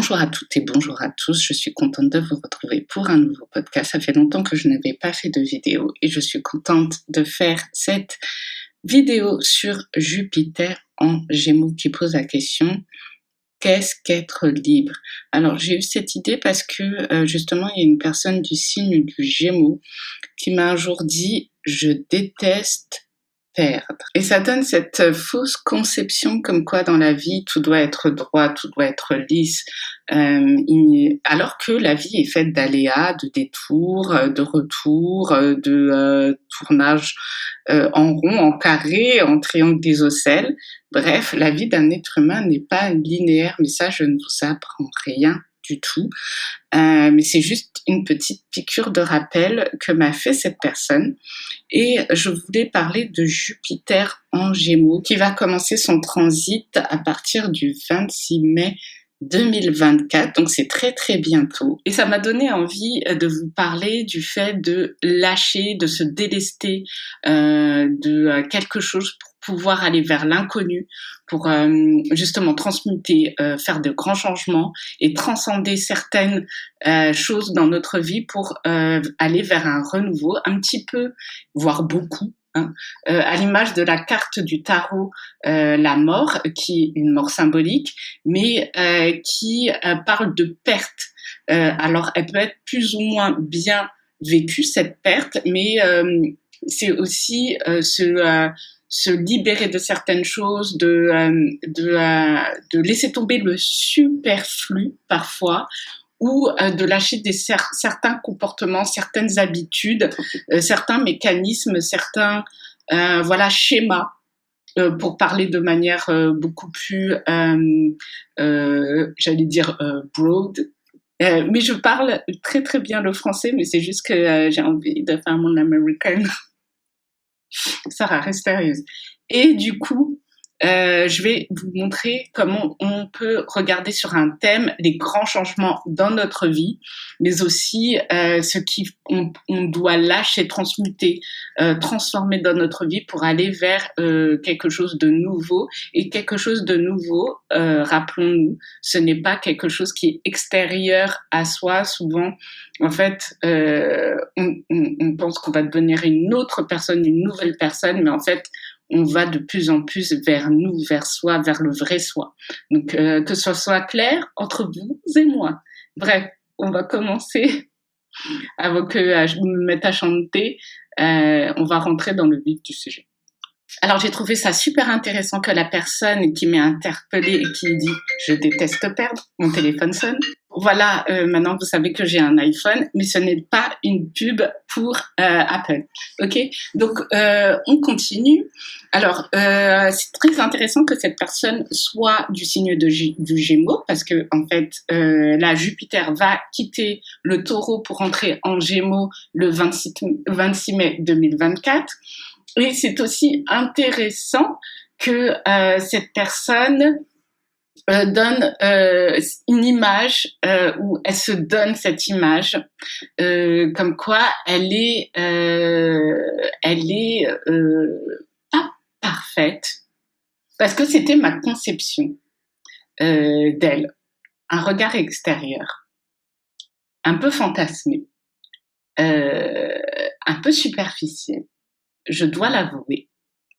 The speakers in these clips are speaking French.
Bonjour à toutes et bonjour à tous, je suis contente de vous retrouver pour un nouveau podcast. Ça fait longtemps que je n'avais pas fait de vidéo et je suis contente de faire cette vidéo sur Jupiter en Gémeaux qui pose la question: qu'est-ce qu'être libre? Alors j'ai eu cette idée parce que justement il y a une personne du signe du Gémeaux qui m'a un jour dit: je déteste perdre. Et ça donne cette fausse conception comme quoi dans la vie tout doit être droit, tout doit être lisse, alors que la vie est faite d'aléas, de détours, de retours, de tournages en rond, en carré, en triangle d'isocèle. Bref, la vie d'un être humain n'est pas linéaire, mais ça je ne vous apprends rien du tout. Mais c'est juste une petite piqûre de rappel que m'a fait cette personne. Et je voulais parler de Jupiter en Gémeaux qui va commencer son transit à partir du 26 mai 2024, donc c'est très très bientôt. Et ça m'a donné envie de vous parler du fait de lâcher, de se délester de quelque chose pour pouvoir aller vers l'inconnu, pour justement transmuter, faire de grands changements et transcender certaines choses dans notre vie pour aller vers un renouveau, un petit peu, voire beaucoup, à l'image de la carte du tarot, la mort, qui est une mort symbolique, mais qui parle de perte. Alors, elle peut être plus ou moins bien vécue, cette perte, mais c'est aussi se libérer de certaines choses, de laisser tomber le superflu parfois, ou de lâcher certains comportements, certaines habitudes, certains mécanismes, certains schémas, pour parler de manière beaucoup plus, j'allais dire broad. Mais je parle très très bien le français, mais c'est juste que j'ai envie de faire mon américaine. Sarah, reste sérieuse. Et du coup, je vais vous montrer comment on peut regarder sur un thème les grands changements dans notre vie, mais aussi ce qu'on doit lâcher, transmuter, transformer dans notre vie pour aller vers quelque chose de nouveau. Et quelque chose de nouveau, rappelons-nous, ce n'est pas quelque chose qui est extérieur à soi. Souvent, en fait, on pense qu'on va devenir une autre personne, une nouvelle personne, mais en fait, on va de plus en plus vers nous, vers soi, vers le vrai soi. Donc, que ce soit clair entre vous et moi. Bref, on va commencer avant que je me mette à chanter. On va rentrer dans le vif du sujet. Alors, j'ai trouvé ça super intéressant que la personne qui m'est interpellée et qui dit « Je déteste perdre », mon téléphone sonne. Voilà, maintenant vous savez que j'ai un iPhone, mais ce n'est pas une pub pour Apple. Ok, donc on continue. Alors, c'est très intéressant que cette personne soit du signe du Gémeaux, parce que en fait, là, Jupiter va quitter le Taureau pour entrer en Gémeaux le 26 mai 2024. Et c'est aussi intéressant que cette personne donne une image, où elle se donne cette image, comme quoi elle est pas parfaite, parce que c'était ma conception d'elle, un regard extérieur, un peu fantasmé, un peu superficiel. Je dois l'avouer.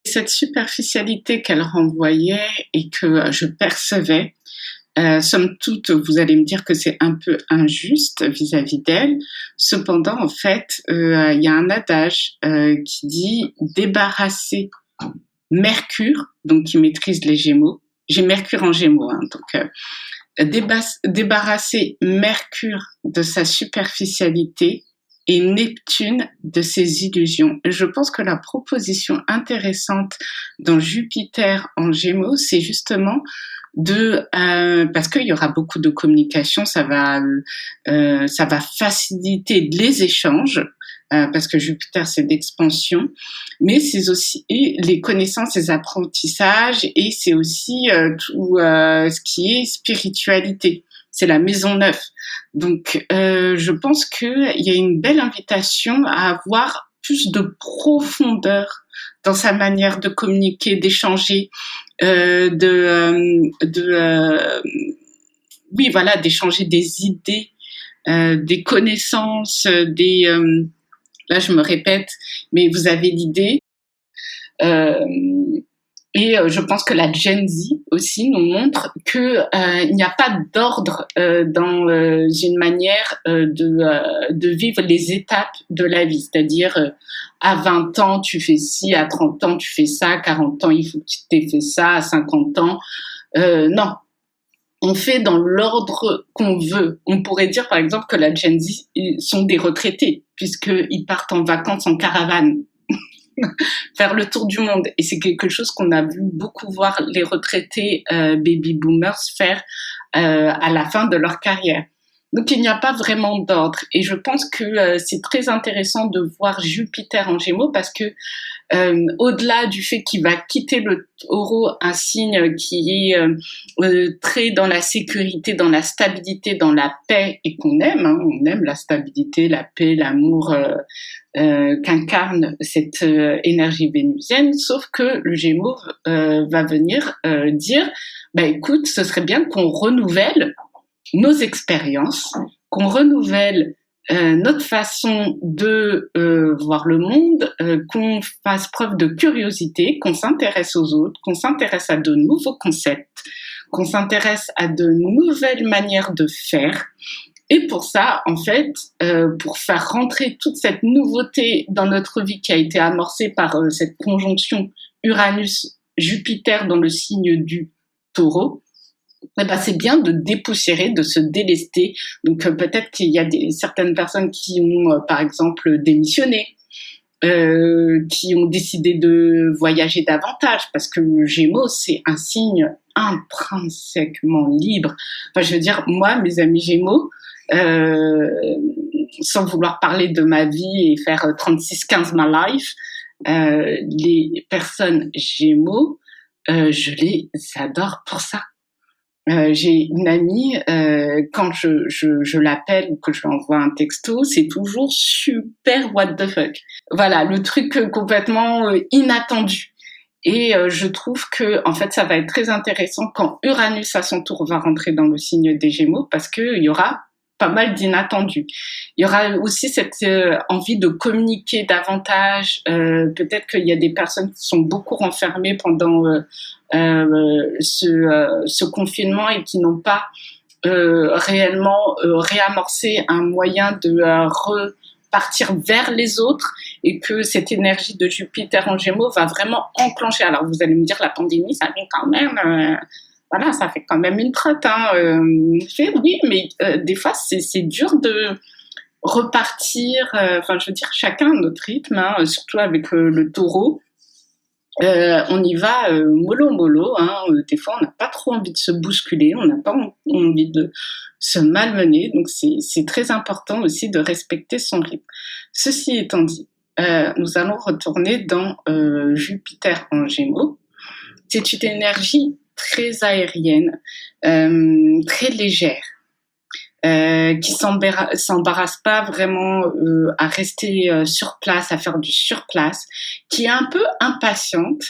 Cette superficialité qu'elle renvoyait et que je percevais, somme toute, vous allez me dire que c'est un peu injuste vis-à-vis d'elle. Cependant, en fait, il y a un adage qui dit débarrasser Mercure, donc qui maîtrise les Gémeaux. J'ai Mercure en Gémeaux, donc débarrasser Mercure de sa superficialité et Neptune de ses illusions. Je pense que la proposition intéressante dans Jupiter en Gémeaux, c'est justement parce qu'il y aura beaucoup de communication, ça va faciliter les échanges, parce que Jupiter c'est d'expansion, mais c'est aussi les connaissances, les apprentissages, et c'est aussi tout ce qui est spiritualité. C'est la maison neuve. Donc, je pense qu'il y a une belle invitation à avoir plus de profondeur dans sa manière de communiquer, d'échanger, oui, voilà, d'échanger des idées, des connaissances, là je me répète, mais vous avez l'idée. Euh, je pense que la Gen Z aussi nous montre que il n'y a pas d'ordre dans une manière de vivre les étapes de la vie. C'est-à-dire, à 20 ans, tu fais ci, à 30 ans, tu fais ça, à 40 ans, il faut que tu t'aies fait ça, à 50 ans. Non, on fait dans l'ordre qu'on veut. On pourrait dire, par exemple, que la Gen Z sont des retraités, puisqu'ils partent en vacances en caravane faire le tour du monde. Et c'est quelque chose qu'on a vu beaucoup voir les retraités baby boomers faire à la fin de leur carrière. Donc il n'y a pas vraiment d'ordre. Et je pense que c'est très intéressant de voir Jupiter en Gémeaux parce que au-delà du fait qu'il va quitter le Taureau, un signe qui est très dans la sécurité, dans la stabilité, dans la paix et qu'on aime, hein, on aime la stabilité, la paix, l'amour qu'incarne cette énergie vénusienne, sauf que le Gémeaux va venir dire, bah écoute, ce serait bien qu'on renouvelle nos expériences, qu'on renouvelle notre façon de voir le monde, qu'on fasse preuve de curiosité, qu'on s'intéresse aux autres, qu'on s'intéresse à de nouveaux concepts, qu'on s'intéresse à de nouvelles manières de faire. Et pour ça, en fait, pour faire rentrer toute cette nouveauté dans notre vie qui a été amorcée par cette conjonction Uranus-Jupiter dans le signe du Taureau, eh ben, c'est bien de dépoussiérer, de se délester. Donc peut-être qu'il y a certaines personnes qui ont, par exemple, démissionné, qui ont décidé de voyager davantage, parce que le Gémeaux, c'est un signe intrinsèquement libre. Enfin, je veux dire, moi, mes amis Gémeaux, sans vouloir parler de ma vie et faire 36-15 my life, les personnes Gémeaux, je les adore pour ça. J'ai une amie, quand je l'appelle ou que je lui envoie un texto, c'est toujours super what the fuck. Voilà, le truc complètement inattendu. Et je trouve que en fait, ça va être très intéressant quand Uranus à son tour va rentrer dans le signe des Gémeaux parce que il y aura pas mal d'inattendus. Il y aura aussi cette envie de communiquer davantage. Peut-être qu'il y a des personnes qui sont beaucoup renfermées pendant ce confinement et qui n'ont pas réellement réamorcé un moyen de repartir vers les autres et que cette énergie de Jupiter en Gémeaux va vraiment enclencher. Alors vous allez me dire la pandémie, ça vient quand même... voilà, ça fait quand même une trotte. Hein. Oui, mais des fois, c'est dur de repartir. Enfin, je veux dire, chacun a notre rythme, hein, surtout avec le taureau. On y va mollo mollo. Hein. Des fois, on n'a pas trop envie de se bousculer, on n'a pas envie de se malmener. Donc, c'est très important aussi de respecter son rythme. Ceci étant dit, nous allons retourner dans Jupiter en Gémeaux. C'est une énergie très aérienne, très légère, qui s'embarrasse pas vraiment à rester sur place, à faire du surplace, qui est un peu impatiente.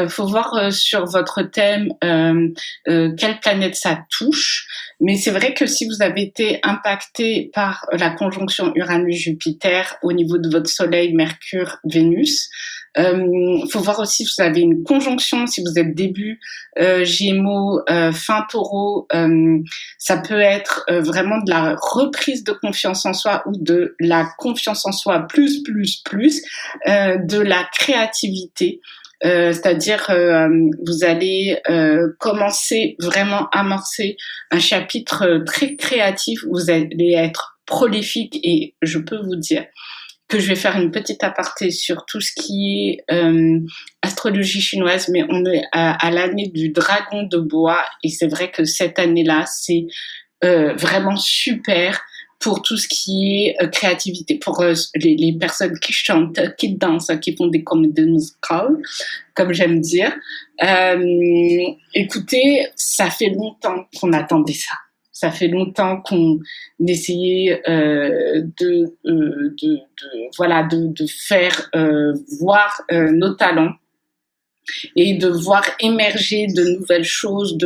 Faut voir sur votre thème quelle planète ça touche. Mais c'est vrai que si vous avez été impacté par la conjonction Uranus-Jupiter au niveau de votre Soleil, Mercure, Vénus, faut voir aussi si vous avez une conjonction, si vous êtes début Gémeaux, fin Taureau, ça peut être vraiment de la reprise de confiance en soi ou de la confiance en soi plus, de la créativité. C'est-à-dire vous allez commencer vraiment amorcer un chapitre très créatif, vous allez être prolifique et je peux vous dire que je vais faire une petite aparté sur tout ce qui est astrologie chinoise, mais on est à l'année du dragon de bois et c'est vrai que cette année-là, c'est vraiment super pour tout ce qui est créativité, pour les personnes qui chantent, qui dansent, qui font des comédies musicales, comme j'aime dire. Écoutez, ça fait longtemps qu'on attendait ça. Ça fait longtemps qu'on essayait de faire voir nos talents. et de voir émerger de nouvelles choses.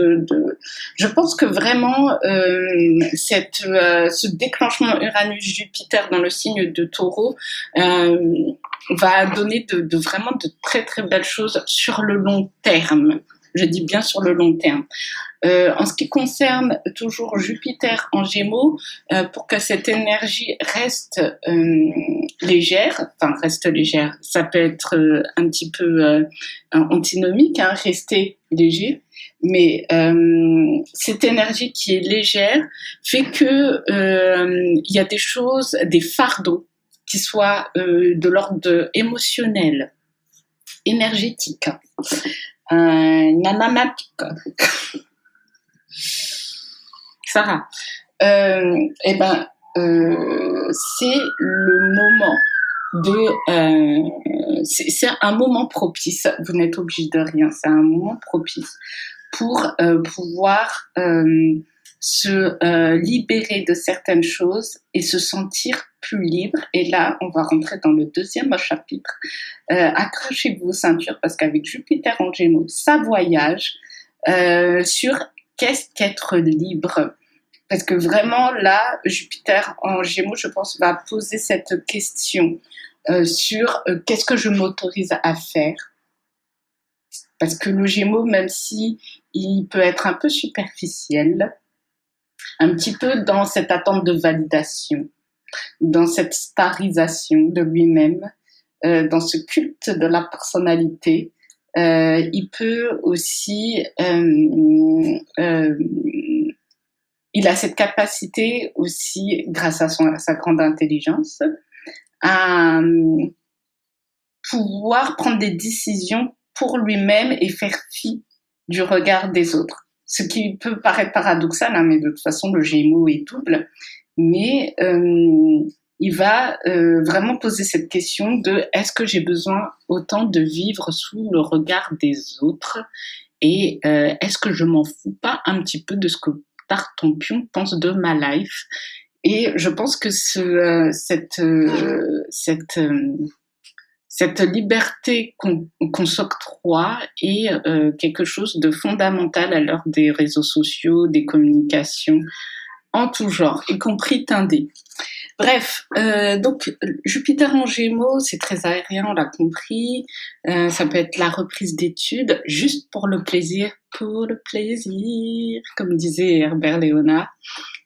Je pense que vraiment ce déclenchement Uranus-Jupiter dans le signe de Taureau va donner vraiment de très très belles choses sur le long terme. Je dis bien sur le long terme. En ce qui concerne toujours Jupiter en Gémeaux, pour que cette énergie reste légère, ça peut être un petit peu antinomique, hein, rester léger, mais cette énergie qui est légère fait que il y a des choses, des fardeaux qui soient de l'ordre émotionnel, énergétique, nananatique. Sarah, c'est le moment c'est un moment propice, vous n'êtes obligé de rien, c'est un moment propice pour pouvoir se libérer de certaines choses et se sentir plus libre. Et là, on va rentrer dans le deuxième chapitre. Accrochez-vous aux ceintures parce qu'avec Jupiter en Gémeaux, ça voyage sur qu'est-ce qu'être libre. Parce que vraiment, là, Jupiter en Gémeaux, je pense, va poser cette question sur qu'est-ce que je m'autorise à faire. Parce que le Gémeaux, même si il peut être un peu superficiel, un petit peu dans cette attente de validation, dans cette starisation de lui-même, dans ce culte de la personnalité, il peut aussi... il a cette capacité aussi, grâce à sa grande intelligence, à pouvoir prendre des décisions pour lui-même et faire fi du regard des autres. Ce qui peut paraître paradoxal, hein, mais de toute façon, le Gémeaux est double. Mais il va vraiment poser cette question de est-ce que j'ai besoin autant de vivre sous le regard des autres et est-ce que je m'en fous pas un petit peu de ce que Tartampion pense de ma life. Et je pense que cette liberté qu'on s'octroie est quelque chose de fondamental à l'heure des réseaux sociaux, des communications en tout genre, y compris Tinder. Bref, donc Jupiter en Gémeaux, c'est très aérien, on l'a compris. Ça peut être la reprise d'études, juste pour le plaisir, comme disait Herbert Léonard.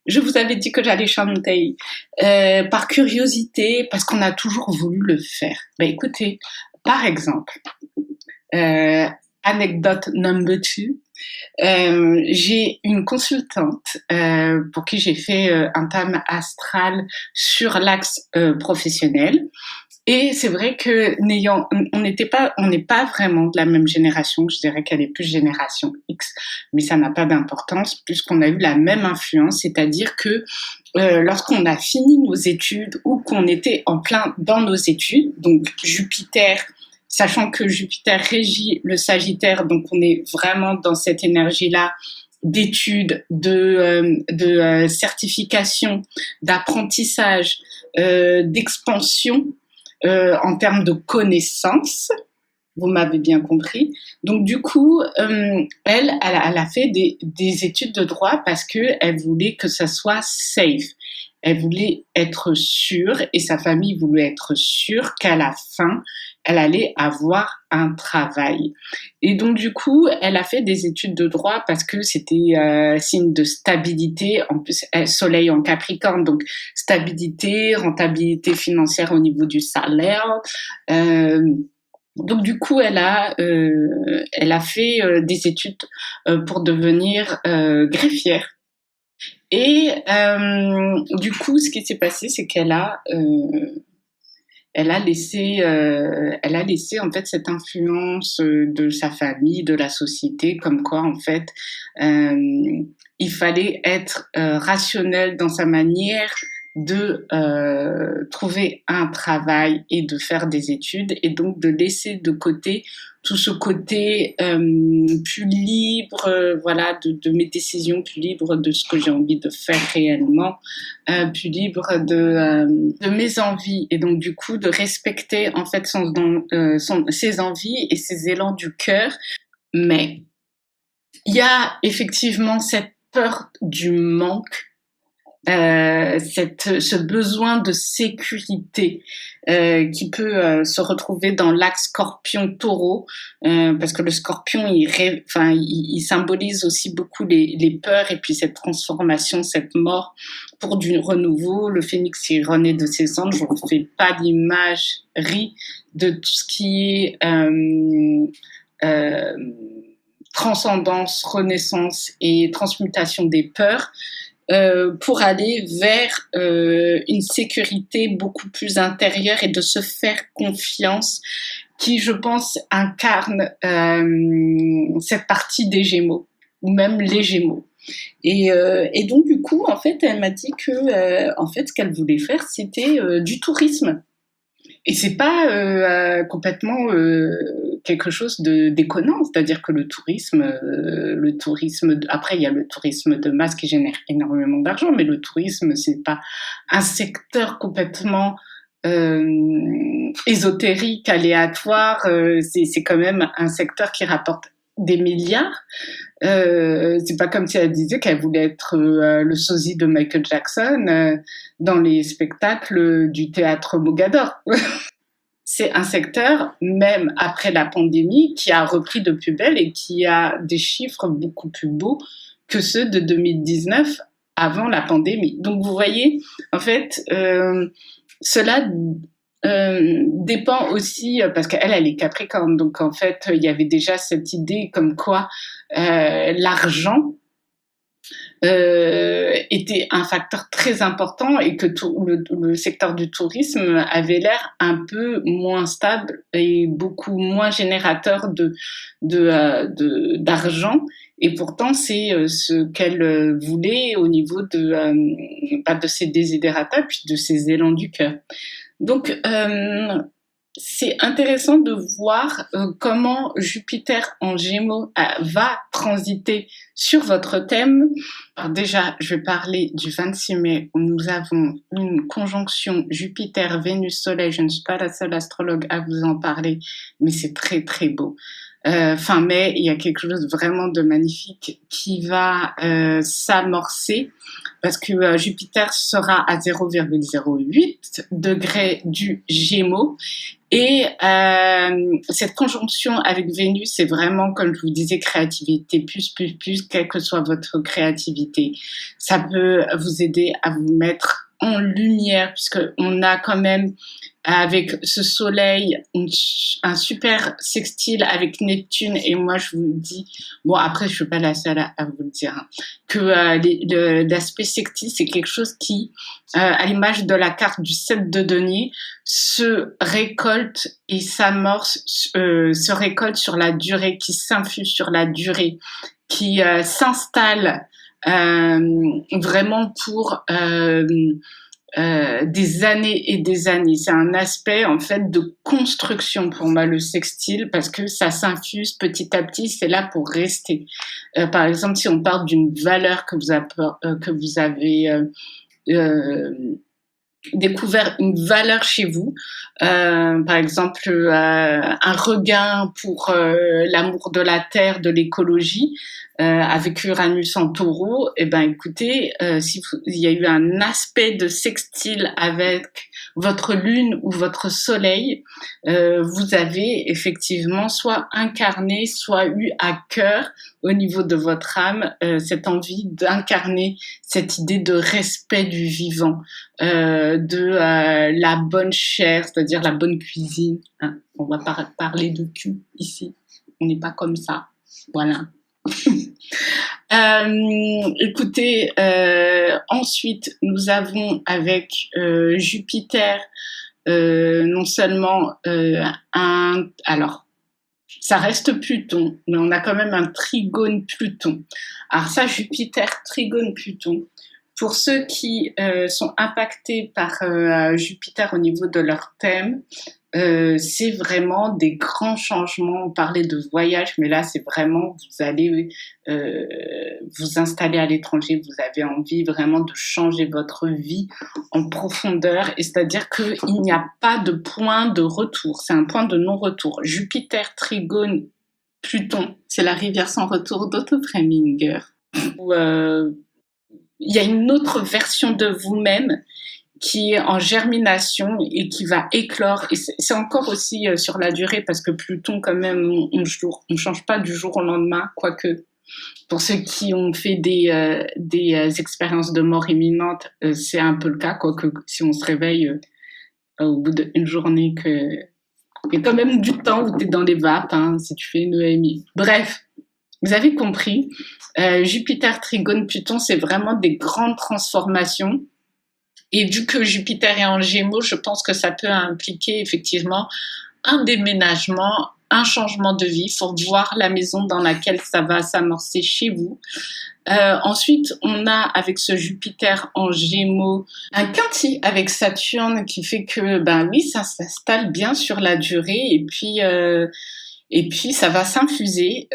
Je vous avais dit que j'allais chanter par curiosité, parce qu'on a toujours voulu le faire. Ben écoutez, par exemple, anecdote number 2, j'ai une consultante pour qui j'ai fait un thème astral sur l'axe professionnel. Et c'est vrai que on n'est pas vraiment de la même génération. Je dirais qu'elle est plus génération X, mais ça n'a pas d'importance puisqu'on a eu la même influence. C'est-à-dire que lorsqu'on a fini nos études ou qu'on était en plein dans nos études, donc Jupiter, sachant que Jupiter régit le Sagittaire, donc on est vraiment dans cette énergie-là d'études, de certification, d'apprentissage, d'expansion. En termes de connaissances, vous m'avez bien compris. Donc du coup, elle a fait des études de droit parce que elle voulait que ça soit safe. Elle voulait être sûre et sa famille voulait être sûre qu'à la fin, elle allait avoir un travail. Et donc du coup, elle a fait des études de droit parce que c'était signe de stabilité. En plus, Soleil en Capricorne, donc stabilité, rentabilité financière au niveau du salaire. Donc du coup, elle a fait des études pour devenir greffière. Et du coup, ce qui s'est passé, c'est qu'elle a laissé en fait cette influence de sa famille, de la société, comme quoi en fait il fallait être rationnel dans sa manière de trouver un travail et de faire des études, et donc de laisser de côté tout ce côté plus libre, voilà, de mes décisions, plus libre de ce que j'ai envie de faire réellement, plus libre de mes envies, et donc du coup de respecter en fait ses envies et ses élans du cœur. Mais il y a effectivement cette peur du manque, ce besoin de sécurité qui peut se retrouver dans l'axe Scorpion-Taureau, parce que le Scorpion, il symbolise aussi beaucoup les peurs et puis cette transformation, cette mort pour du renouveau. Le phénix, il renaît de ses cendres. Je ne vous fais pas d'imagerie de tout ce qui est transcendance, renaissance et transmutation des peurs. Pour aller vers une sécurité beaucoup plus intérieure et de se faire confiance, qui, je pense, incarne cette partie des Gémeaux, ou même les Gémeaux. Et donc, du coup, en fait, elle m'a dit que, en fait, ce qu'elle voulait faire, c'était du tourisme. Et c'est pas complètement quelque chose de déconnant, c'est-à-dire que le tourisme, après il y a le tourisme de masse qui génère énormément d'argent, mais le tourisme c'est pas un secteur complètement ésotérique, aléatoire, c'est quand même un secteur qui rapporte des milliards. C'est pas comme si elle disait qu'elle voulait être le sosie de Michael Jackson dans les spectacles du théâtre Mogador. C'est un secteur, même après la pandémie, qui a repris de plus belle et qui a des chiffres beaucoup plus beaux que ceux de 2019 avant la pandémie. Donc vous voyez, en fait, cela dépend aussi, parce qu'elle est Capricorne, donc en fait, il y avait déjà cette idée comme quoi l'argent était un facteur très important et que le secteur du tourisme avait l'air un peu moins stable et beaucoup moins générateur d'argent. Et pourtant, c'est ce qu'elle voulait au niveau de ses désidérata, puis de ses élans du cœur. Donc, c'est intéressant de voir comment Jupiter en Gémeaux va transiter sur votre thème. Alors déjà, je vais parler du 26 mai où nous avons une conjonction Jupiter-Vénus-Soleil. Je ne suis pas la seule astrologue à vous en parler, mais c'est très très beau. Fin mai, il y a quelque chose vraiment de magnifique qui va s'amorcer parce que Jupiter sera à 0,08 degrés du Gémeaux. Et cette conjonction avec Vénus, c'est vraiment, comme je vous disais, créativité, plus, quelle que soit votre créativité. Ça peut vous aider à vous mettre en lumière, puisqu'on a quand même, avec ce soleil, un super sextile avec Neptune. Et moi, je vous dis, bon, après, je suis pas la seule à vous le dire, hein, que l'aspect sextile, c'est quelque chose qui, à l'image de la carte du 7 de denier, se récolte et s'amorce, se récolte sur la durée, qui s'infuse sur la durée, qui s'installe vraiment pour des années et des années. C'est un aspect en fait de construction pour moi, le sextile, parce que ça s'infuse petit à petit, c'est là pour rester. Par exemple, si on parle d'une valeur que vous avez découvert une valeur chez vous, par exemple un regain pour l'amour de la terre, de l'écologie, avec Uranus en Taureau, et ben écoutez, il y a eu un aspect de sextile avec votre lune ou votre soleil, vous avez effectivement soit incarné, soit eu à cœur au niveau de votre âme cette envie d'incarner cette idée de respect du vivant, de la bonne chair, c'est-à-dire la bonne cuisine. Hein. On va parler de cul ici, on n'est pas comme ça, voilà. Écoutez, ensuite nous avons avec Jupiter non seulement alors ça reste Pluton, mais on a quand même un trigone Pluton. Alors ça, Jupiter, trigone Pluton, Pour ceux qui sont impactés par Jupiter au niveau de leur thème, c'est vraiment des grands changements. On parlait de voyage, mais là, c'est vraiment, vous allez vous installer à l'étranger, vous avez envie vraiment de changer votre vie en profondeur, et c'est-à-dire qu'il n'y a pas de point de retour, c'est un point de non-retour. Jupiter, Trigone, Pluton, c'est la rivière sans retour d'Otto Preminger. Il y a une autre version de vous-même qui est en germination et qui va éclore. Et c'est encore aussi sur la durée, parce que Pluton, quand même, on change pas du jour au lendemain, quoique pour ceux qui ont fait des expériences de mort imminente, c'est un peu le cas, quoique si on se réveille au bout d'une journée, il y a quand même du temps où tu es dans les vapes, hein, si tu fais une EMI. Bref, vous avez compris, Jupiter, Trigone, Pluton, c'est vraiment des grandes transformations. Et vu que Jupiter est en Gémeaux, je pense que ça peut impliquer effectivement un déménagement, un changement de vie. Il faut voir la maison dans laquelle ça va s'amorcer chez vous. Ensuite, on a avec ce Jupiter en Gémeaux un quintet avec Saturne qui fait que, ben oui, ça s'installe bien sur la durée, et puis ça va s'infuser.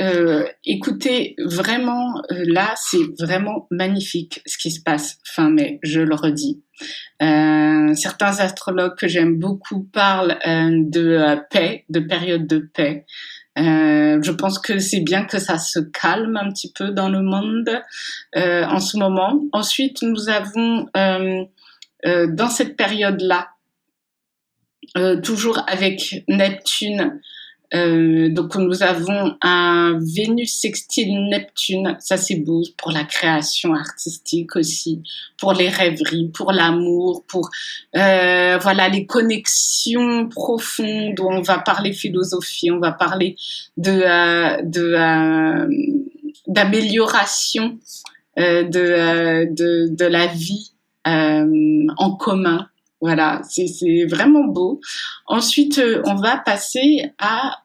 Écoutez, vraiment, là, c'est vraiment magnifique ce qui se passe fin mai, je le redis. Certains astrologues que j'aime beaucoup parlent de paix, de période de paix. Je pense que c'est bien que ça se calme un petit peu dans le monde en ce moment. Ensuite, nous avons dans cette période-là, toujours avec Neptune, donc nous avons un Vénus sextile Neptune, ça c'est beau pour la création artistique aussi, pour les rêveries, pour l'amour, pour voilà, les connexions profondes où on va parler philosophie, on va parler d'amélioration de la vie en commun. Voilà, c'est vraiment beau. Ensuite, on va passer à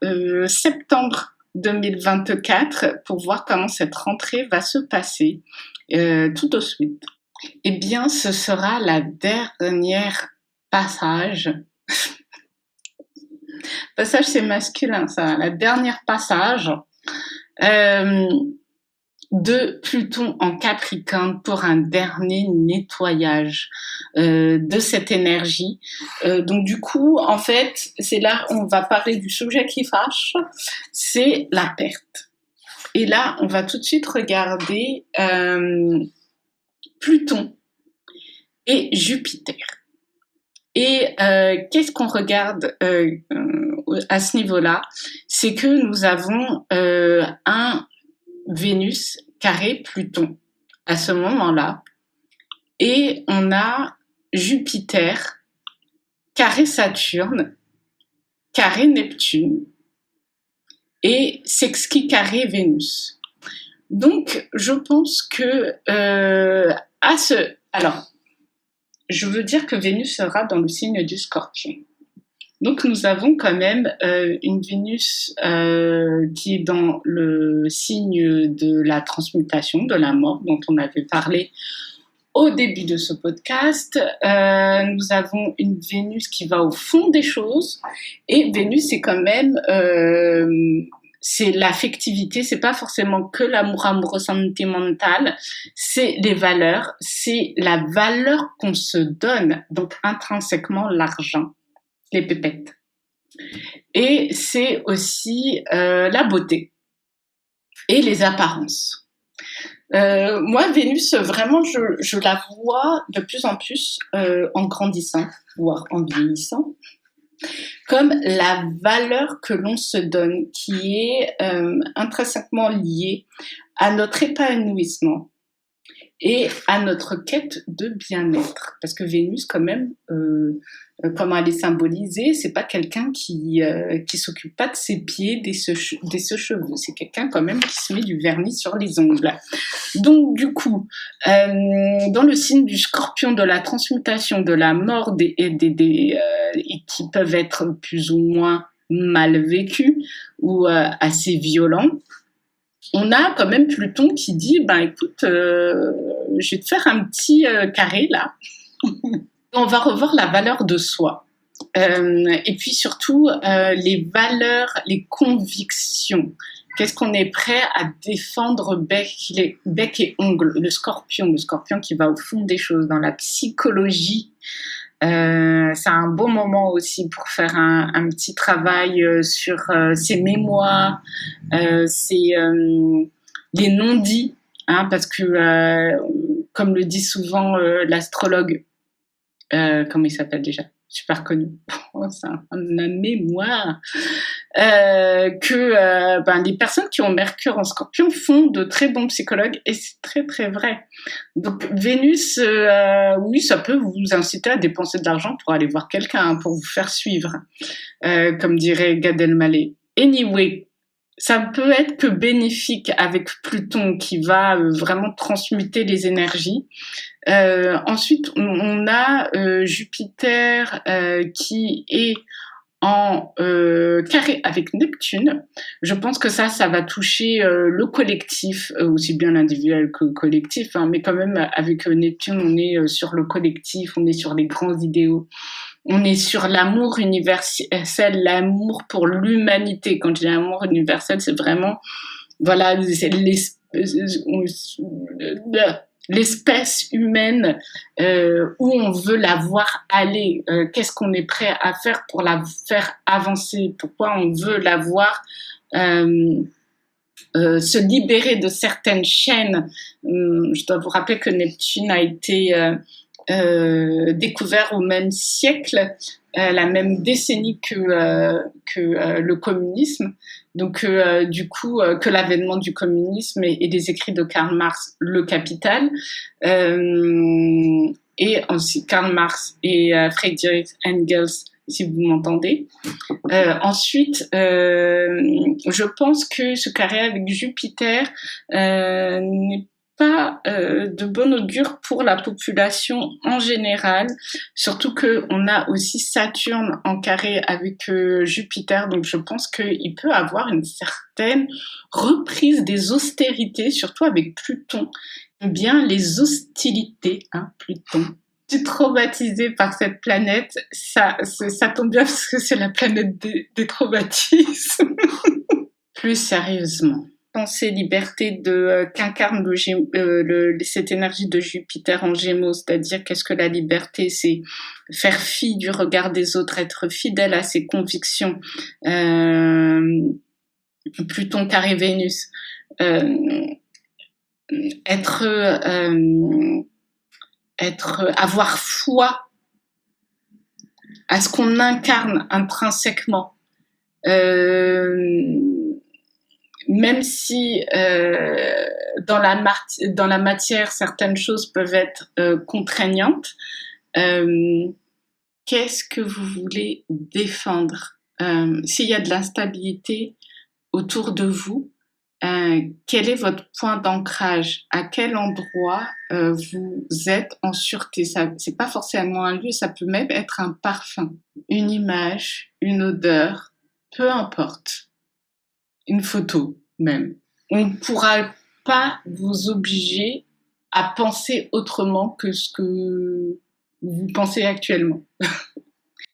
septembre 2024 pour voir comment cette rentrée va se passer tout de suite. Eh bien, ce sera la dernière passage. Passage, c'est masculin, ça. La dernière passage de Pluton en Capricorne pour un dernier nettoyage de cette énergie. Donc du coup, en fait, c'est là on va parler du sujet qui fâche, c'est la perte. Et là, on va tout de suite regarder Pluton et Jupiter. Et qu'est-ce qu'on regarde à ce niveau-là? C'est que nous avons un Vénus carré Pluton à ce moment-là, et on a Jupiter carré Saturne, carré Neptune et sextile carré Vénus. Donc, je pense que alors, je veux dire que Vénus sera dans le signe du Scorpion. Donc nous avons quand même une Vénus qui est dans le signe de la transmutation, de la mort, dont on avait parlé au début de ce podcast. Nous avons une Vénus qui va au fond des choses, et Vénus c'est quand même c'est l'affectivité, c'est pas forcément que l'amour amoureux sentimental, c'est les valeurs, c'est la valeur qu'on se donne, donc intrinsèquement l'argent, les pépettes. Et c'est aussi la beauté et les apparences. Moi, Vénus, vraiment, je la vois de plus en plus en grandissant, voire en vieillissant, comme la valeur que l'on se donne, qui est intrinsèquement liée à notre épanouissement et à notre quête de bien-être. Parce que Vénus, quand même, comment elle est symbolisée, c'est pas quelqu'un qui s'occupe pas de ses pieds, de ses cheveux. C'est quelqu'un quand même qui se met du vernis sur les ongles. Donc du coup, dans le signe du Scorpion, de la transmutation, de la mort et qui peuvent être plus ou moins mal vécus ou assez violents, on a quand même Pluton qui dit, ben écoute, je vais te faire un petit carré là. On va revoir la valeur de soi. Et puis surtout, les valeurs, les convictions. Qu'est-ce qu'on est prêt à défendre bec et ongle? Le scorpion qui va au fond des choses, dans la psychologie. C'est un bon moment aussi pour faire un petit travail sur ses mémoires, les non-dits, hein, parce que, comme le dit souvent l'astrologue, comment il s'appelle déjà? Super connu. Oh, c'est un mémoire. Les personnes qui ont Mercure en Scorpion font de très bons psychologues et c'est très très vrai. Donc Vénus, oui, ça peut vous inciter à dépenser de l'argent pour aller voir quelqu'un, hein, pour vous faire suivre, comme dirait Gad Elmaleh. Anyway, ça peut être que bénéfique avec Pluton qui va vraiment transmuter les énergies. Ensuite, on a Jupiter qui est en carré avec Neptune. Je pense que ça va toucher le collectif, aussi bien l'individuel que le collectif, hein, mais quand même avec Neptune, on est sur le collectif, on est sur les grands idéaux. On est sur l'amour universel, l'amour pour l'humanité. Quand je dis l'amour universel, c'est vraiment, voilà, c'est l'espèce humaine où on veut la voir aller. Qu'est-ce qu'on est prêt à faire pour la faire avancer? Pourquoi on veut la voir se libérer de certaines chaînes? Je dois vous rappeler que Neptune a été découvert au même siècle, la même décennie que le communisme. Donc, du coup, que l'avènement du communisme et des écrits de Karl Marx, Le Capital, et ensuite Karl Marx et Friedrich Engels, si vous m'entendez. Ensuite, je pense que ce carré avec Jupiter n'est pas de bon augure pour la population en général, surtout qu'on a aussi Saturne en carré avec Jupiter, donc je pense qu'il peut avoir une certaine reprise des austérités, surtout avec Pluton. Bien les hostilités, hein, Pluton. Je suis traumatisée par cette planète, ça tombe bien parce que c'est la planète des traumatismes. Plus sérieusement, pensée liberté qu'incarne cette énergie de Jupiter en Gémeaux, c'est-à-dire qu'est-ce que la liberté? C'est faire fi du regard des autres, être fidèle à ses convictions. Pluton carré Vénus, avoir foi à ce qu'on incarne intrinsèquement. Même si dans la matière, certaines choses peuvent être contraignantes, qu'est-ce que vous voulez défendre? S'il y a de l'instabilité autour de vous, quel est votre point d'ancrage? À quel endroit vous êtes en sûreté? Ça, c'est pas forcément un lieu, ça peut même être un parfum, une image, une odeur, peu importe. Une photo même. On ne pourra pas vous obliger à penser autrement que ce que vous pensez actuellement.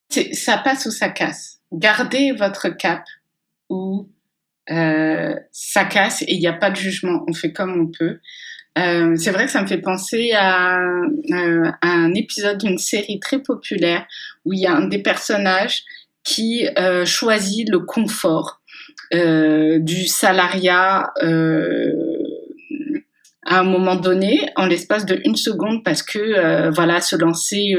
Ça passe ou ça casse. Gardez votre cap ou ça casse et il n'y a pas de jugement. On fait comme on peut. C'est vrai que ça me fait penser à un épisode d'une série très populaire où il y a un des personnages qui choisit le confort du salariat à un moment donné, en l'espace de 1 seconde, parce que se lancer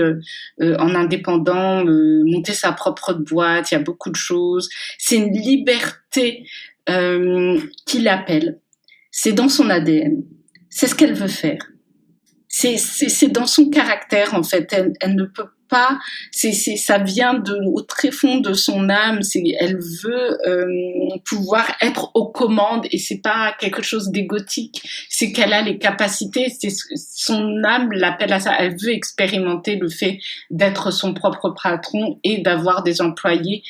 en indépendant, monter sa propre boîte, il y a beaucoup de choses. C'est une liberté qui l'appelle. C'est dans son ADN. C'est ce qu'elle veut faire. C'est dans son caractère en fait. Elle ne peut pas. Ça vient au très fond de son âme. Elle veut pouvoir être aux commandes et c'est pas quelque chose d'égotique. C'est qu'elle a les capacités. Son âme l'appelle à ça. Elle veut expérimenter le fait d'être son propre patron et d'avoir des employés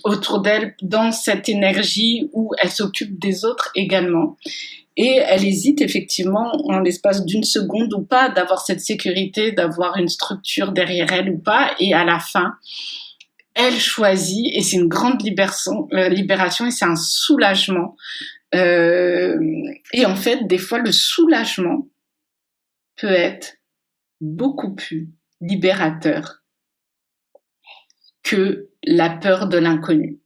autour d'elle dans cette énergie où elle s'occupe des autres également. et elle hésite effectivement en l'espace d'une seconde ou pas d'avoir cette sécurité, d'avoir une structure derrière elle ou pas, et à la fin, elle choisit et c'est une grande libération et c'est un soulagement. Et en fait, des fois, le soulagement peut être beaucoup plus libérateur que la peur de l'inconnu.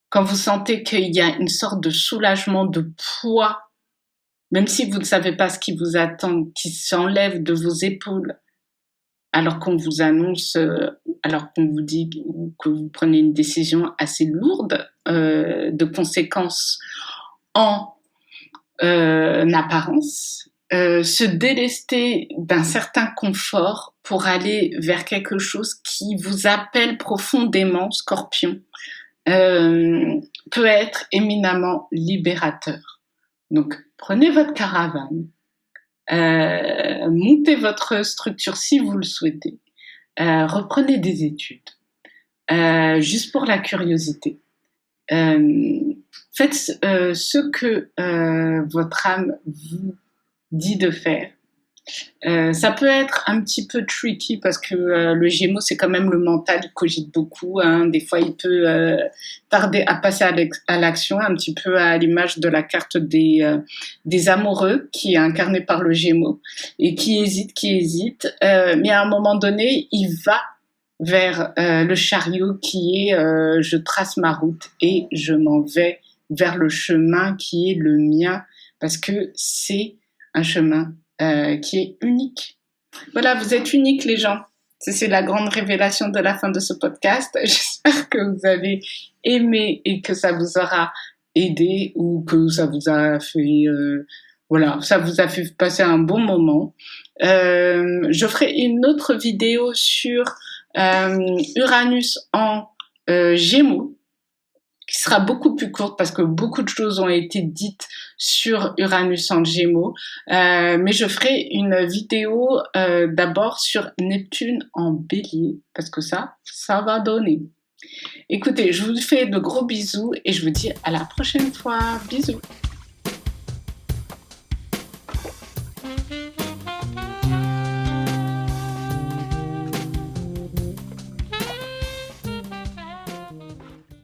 Quand vous sentez qu'il y a une sorte de soulagement, de poids, même si vous ne savez pas ce qui vous attend, qui s'enlève de vos épaules, alors qu'on vous annonce, alors qu'on vous dit que vous prenez une décision assez lourde de conséquences en apparence, se délester d'un certain confort pour aller vers quelque chose qui vous appelle profondément, Scorpion, peut être éminemment libérateur. Donc, prenez votre caravane, montez votre structure si vous le souhaitez, reprenez des études, juste pour la curiosité. Faites ce que votre âme vous dit de faire. Ça peut être un petit peu tricky parce que le Gémeaux, c'est quand même le mental, il cogite beaucoup. Des fois, il peut tarder à passer à l'action, un petit peu à l'image de la carte des amoureux qui est incarnée par le Gémeaux et qui hésite. Mais à un moment donné, il va vers le chariot qui est je trace ma route et je m'en vais vers le chemin qui est le mien parce que c'est un chemin qui est unique. Voilà, vous êtes uniques les gens. C'est la grande révélation de la fin de ce podcast. J'espère que vous avez aimé et que ça vous aura aidé ou que ça vous a fait ça vous a fait passer un bon moment. Je ferai une autre vidéo sur Uranus en Gémeaux, qui sera beaucoup plus courte parce que beaucoup de choses ont été dites sur Uranus en Gémeaux. Mais je ferai une vidéo d'abord sur Neptune en Bélier, parce que ça va donner. Écoutez, je vous fais de gros bisous et je vous dis à la prochaine fois. Bisous.